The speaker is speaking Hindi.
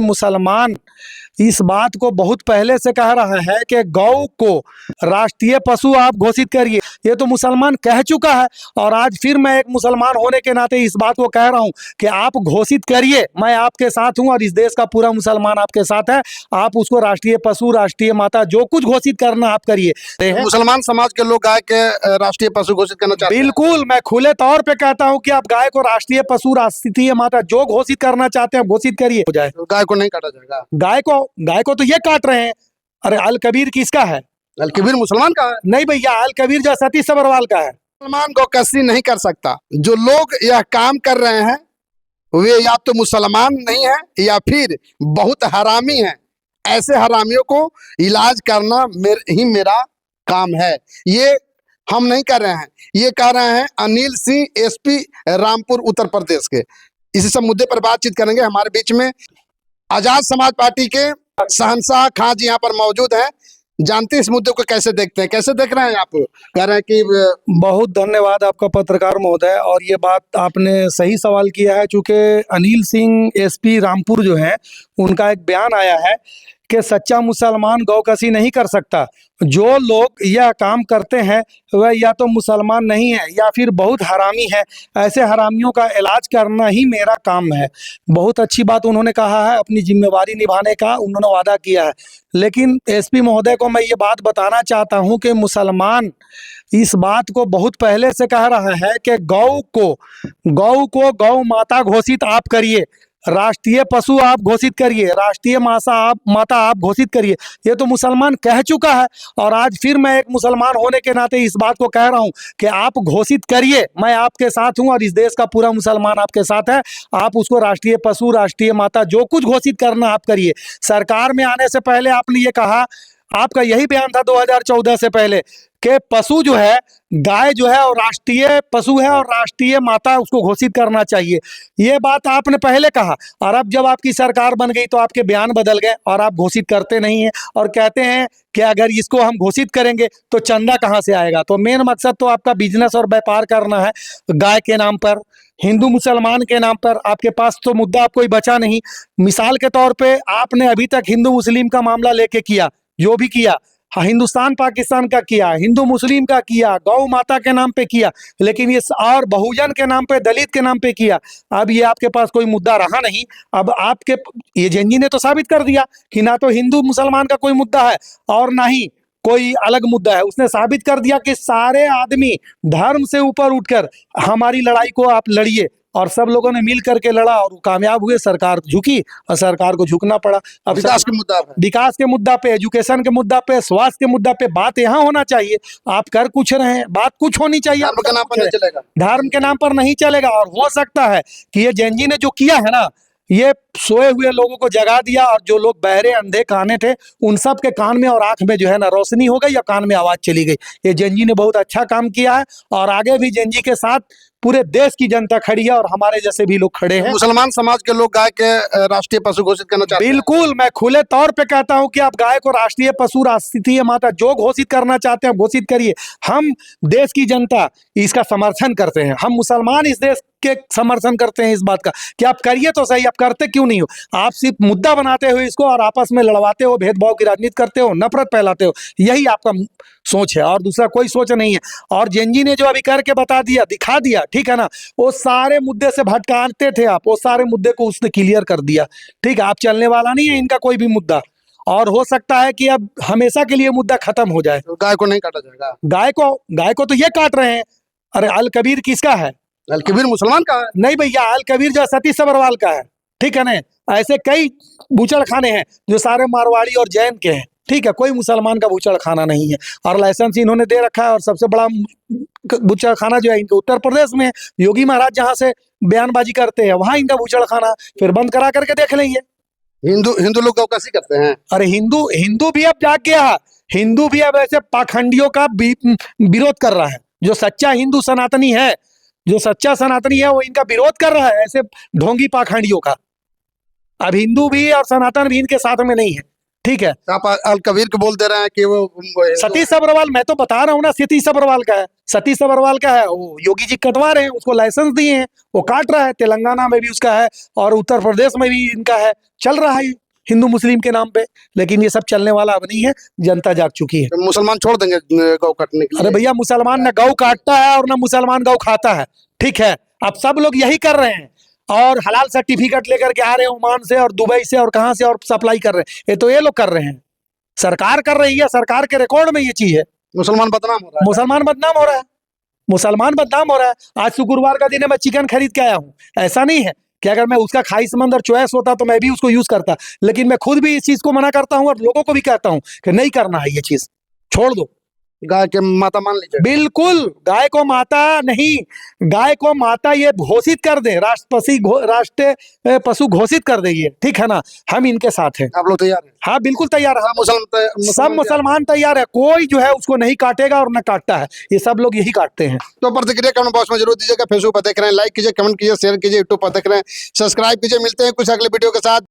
मुसलमान इस बात को बहुत पहले से कह रहा है कि गौ को राष्ट्रीय पशु आप घोषित करिए। ये तो मुसलमान कह चुका है और आज फिर मैं एक मुसलमान होने के नाते इस बात को कह रहा हूं कि आप घोषित करिए, मैं आपके साथ हूं और इस देश का पूरा मुसलमान आपके साथ है। आप उसको राष्ट्रीय पशु, राष्ट्रीय माता, जो कुछ घोषित करना आप करिए। मुसलमान समाज के लोग गाय के राष्ट्रीय पशु घोषित करना चाहते हैं। बिल्कुल, मैं खुले तौर पे कहता हूं कि आप गाय को राष्ट्रीय पशु, राष्ट्रीय माता जो घोषित करना चाहते हैं घोषित करिए। हो जाए, गाय को नहीं काटा जाएगा। गाय को तो ये काट रहे हैं। अरे अल कबीर किसका है? अल कबीर मुसलमान का है। नहीं भैया, अल कबीर जो सतीश सबरवाल का है। मुसलमान गौकशी नहीं कर सकता। जो लोग यह काम कर रहे हैं वे या तो मुसलमान नहीं है या फिर बहुत हरामी हैं। ऐसे हरामियों को इलाज करना मेरा काम है। ये हम नहीं कर रहे हैं, ये कह रहे हैं अनिल सिंह, एसपी रामपुर उत्तर प्रदेश के। इसी सब मुद्दे पर बातचीत करेंगे। हमारे बीच में आजाद समाज पार्टी के शहंशाह खां जी यहाँ पर मौजूद हैं। जानते हैं इस मुद्दे को कैसे देखते हैं, कैसे देख रहे हैं आप? कह रहे हैं कि बहुत धन्यवाद आपका पत्रकार महोदय, और ये बात आपने सही सवाल किया है। चूंकि अनिल सिंह एसपी रामपुर जो है, उनका एक बयान आया है कि सच्चा मुसलमान गौकशी नहीं कर सकता। जो लोग यह काम करते हैं वह या तो मुसलमान नहीं है या फिर बहुत हरामी है। ऐसे हरामियों का इलाज करना ही मेरा काम है। बहुत अच्छी बात उन्होंने कहा है, अपनी जिम्मेवारी निभाने का उन्होंने वादा किया है। लेकिन एसपी महोदय को मैं ये बात बताना चाहता हूं कि मुसलमान इस बात को बहुत पहले से कह रहा है कि गौ को गौ माता घोषित आप करिए, राष्ट्रीय पशु आप घोषित करिए, राष्ट्रीय माता आप घोषित करिए। ये तो मुसलमान कह चुका है और आज फिर मैं एक मुसलमान होने के नाते इस बात को कह रहा हूं कि आप घोषित करिए, मैं आपके साथ हूं और इस देश का पूरा मुसलमान आपके साथ है। आप उसको राष्ट्रीय पशु, राष्ट्रीय माता जो कुछ घोषित करना आप करिए। सरकार में आने से पहले आपने ये कहा, आपका यही बयान था 2014 से पहले कि पशु जो है, गाय जो है और राष्ट्रीय पशु है और राष्ट्रीय माता उसको घोषित करना चाहिए। ये बात आपने पहले कहा और अब जब आपकी सरकार बन गई तो आपके बयान बदल गए और आप घोषित करते नहीं हैं और कहते हैं कि अगर इसको हम घोषित करेंगे तो चंदा कहाँ से आएगा। तो मेन मकसद तो आपका बिजनेस और व्यापार करना है गाय के नाम पर, हिंदू मुसलमान के नाम पर। आपके पास तो मुद्दा आप कोई बचा नहीं। मिसाल के तौर पर आपने अभी तक हिंदू मुस्लिम का मामला लेके किया, जो भी किया, हिंदुस्तान पाकिस्तान का किया, हिंदू मुस्लिम का किया, गौ माता के नाम पे किया, लेकिन ये और बहुजन के नाम पे, दलित के नाम पे किया। अब ये आपके पास कोई मुद्दा रहा नहीं। अब आपके ये जेएनजी ने तो साबित कर दिया कि ना तो हिंदू मुसलमान का कोई मुद्दा है और ना ही कोई अलग मुद्दा है। उसने साबित कर दिया कि सारे आदमी धर्म से ऊपर उठकर हमारी लड़ाई को आप लड़िए, और सब लोगों ने मिल करके लड़ा और कामयाब हुए। सरकार झुकी और सरकार को झुकना पड़ा। अब विकास के मुद्दा पे, एजुकेशन के मुद्दा पे, स्वास्थ्य के मुद्दा पे बात यहाँ होना चाहिए। आप कर कुछ रहे हैं, बात कुछ होनी चाहिए। धर्म के नाम पर नहीं चलेगा, धर्म के नाम पर नहीं चलेगा। और हो सकता है कि ये जेएनजी ने जो किया है ना, ये सोए हुए लोगों को जगा दिया और जो लोग बहरे अंधे काने थे उन सब के कान में और आंख में जो है ना रोशनी हो गई या कान में आवाज चली गई। ये जेएनजी ने बहुत अच्छा काम किया है और आगे भी जेएनजी के साथ पूरे देश की जनता खड़ी है और हमारे जैसे भी लोग खड़े हैं। मुसलमान समाज के लोग गाय के राष्ट्रीय पशु घोषित करना चाहते हैं। बिल्कुल, मैं खुले तौर पे कहता हूं कि आप गाय को राष्ट्रीय पशु, राष्ट्रीय माता जो घोषित करना चाहते हैं घोषित करिए। हम देश की जनता इसका समर्थन करते हैं। हम मुसलमान इस देश के समर्थन करते हैं इस बात का कि आप करिए तो सही। आप करते क्यों नहीं हो? आप सिर्फ मुद्दा बनाते हो इसको और आपस में लड़वाते हो, भेदभाव की राजनीति करते हो, नफरत फैलाते हो। यही आपका सोच है और दूसरा कोई सोच नहीं है। और जेएनजी ने जो अभी करके बता दिया, दिखा दिया, ठीक है ना, वो सारे मुद्दे से भटकाते थे आप, वो सारे मुद्दे को उसने क्लियर कर दिया। ठीक है, आप चलने वाला नहीं है इनका कोई भी मुद्दा, और हो सकता है कि अब हमेशा के लिए मुद्दा खत्म हो जाए। तो गाय को नहीं काटा जाएगा। गाय को तो ये काट रहे हैं। अरे अल कबीर किसका है? अल कबीर मुसलमान का है। नहीं भैया, अल कबीर जो सतीश सबरवाल का है। ठीक है ना, ऐसे कई बूचड़ खाने हैं जो सारे मारवाड़ी और जैन के हैं। ठीक है, कोई मुसलमान का बूचड़ खाना नहीं है और लाइसेंस इन्होंने दे रखा है। और सबसे बड़ा बूचड़ खाना जो है इनके उत्तर प्रदेश में, योगी महाराज जहां से बयानबाजी करते हैं वहां इनका बूचड़ खाना फिर बंद करा करके देख लेंगे। हिंदू लोग गौकशी करते हैं। अरे हिंदू भी अब जाग गया है। हिंदू भी अब ऐसे पाखंडियों का विरोध कर रहा है। जो सच्चा हिंदू सनातनी है, जो सच्चा सनातनी है, वो इनका विरोध कर रहा है, ऐसे ढोंगी पाखंडियों का। अब हिंदू भी और सनातन भी इनके साथ में नहीं है। ठीक है, आप अल कबीर को बोल दे रहे हैं कि वो सतीश सबरवाल, मैं तो बता रहा हूँ ना, सतीश सबरवाल का है। सतीश सबरवाल का है, वो योगी जी कटवा रहे हैं, उसको लाइसेंस दिए हैं, वो काट रहा है। तेलंगाना में भी उसका है और उत्तर प्रदेश में भी इनका है, चल रहा है हिंदू मुस्लिम के नाम पे। लेकिन ये सब चलने वाला अब नहीं है, जनता जाग चुकी है। तो मुसलमान छोड़ देंगे गौ काटने के अरे लिए? भैया, मुसलमान न गौ काटता है और न मुसलमान गौ खाता है, ठीक है। अब सब लोग यही कर रहे हैं और हलाल सर्टिफिकेट लेकर के आ रहे हैं ओमान से और दुबई से और कहां से, और सप्लाई कर रहे हैं। ये तो ये लोग कर रहे हैं, सरकार कर रही है, सरकार के रिकॉर्ड में ये चीज है। मुसलमान बदनाम हो रहा है। मुसलमान बदनाम हो रहा है, मुसलमान बदनाम हो रहा है। आज शुक्रवार का दिन है, मैं चिकन खरीद के आया हूँ। ऐसा नहीं है कि अगर मैं उसका ख्वाहिशमंद और चॉइस होता तो मैं भी उसको यूज करता, लेकिन मैं खुद भी इस चीज को मना करता हूँ और लोगों को भी कहता हूँ कि नहीं करना है, ये चीज छोड़ दो। गाय के माता मान लीजिए। बिल्कुल, गाय को माता नहीं, गाय को माता ये घोषित कर दे, राष्ट्रीय पशु घोषित कर दे ये, ठीक है ना। हम इनके साथ हैं। आप लोग तैयार हैं? हाँ बिल्कुल तैयार है, सब मुसलमान तैयार है, कोई जो है उसको नहीं काटेगा और न काटता है, ये सब लोग यही काटते हैं। तो प्रतिक्रिया कमेंट बॉक्स में जरूर दीजिएगा। फेसबुक पर देख रहे हैं लाइक कीजिए, कमेंट कीजिए, शेयर कीजिए, यूट्यूब पर देख रहे हैं सब्सक्राइब कीजिए। मिलते हैं कुछ अगले वीडियो के साथ।